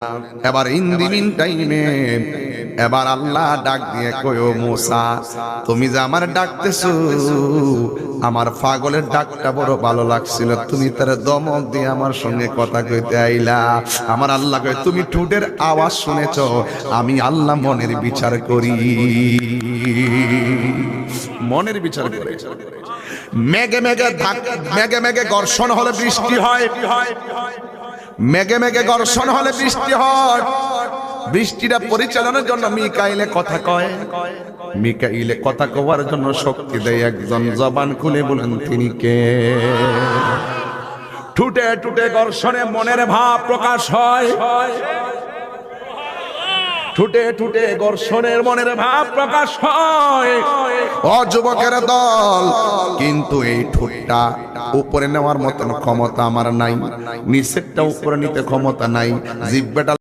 এবার in the মিন টাইমে এবার আল্লাহ ডাক দিয়ে কয়, ও মুসা, তুমি যে আমার ডাকতেছো, আমার পাগলের ডাকটা বড় ভালো লাগছিল, তুমি তার দমক দিয়ে আমার সঙ্গে কথা কইতে আইলা। আমার আল্লাহ কয়, তুমি ঠোঁটের আওয়াজ শুনেছো, আমি আল্লাহ মনের বিচার করি, মনের বিচার করে। মেঘে মেঘে মেঘে মেঘে ঘর্ষণ হলে বৃষ্টি হয়, মেঘে মেঘে ঘর্ষণ হলে বৃষ্টি হয়। বৃষ্টিটা পরিচালনার জন্য মিকাইলে কথা কয়, মিকাইলে কথা কওয়ার জন্য শক্তি দেয় একজন। জবান খুলে বলেন তিনি কে? ঠুটে ঠুটে ঘর্ষণে মনের ভাব প্রকাশ হয়, ঠুটে ঠুটে ঘর্ষণের মনের ভাব প্রকাশ হয়। ও যুবকের দল, কিন্তু এই ঠোঁটটা উপরে নেওয়ার মতন ক্ষমতা আমার নাই, নিচেরটা উপরে নিতে ক্ষমতা নাই, জিহ্বাটা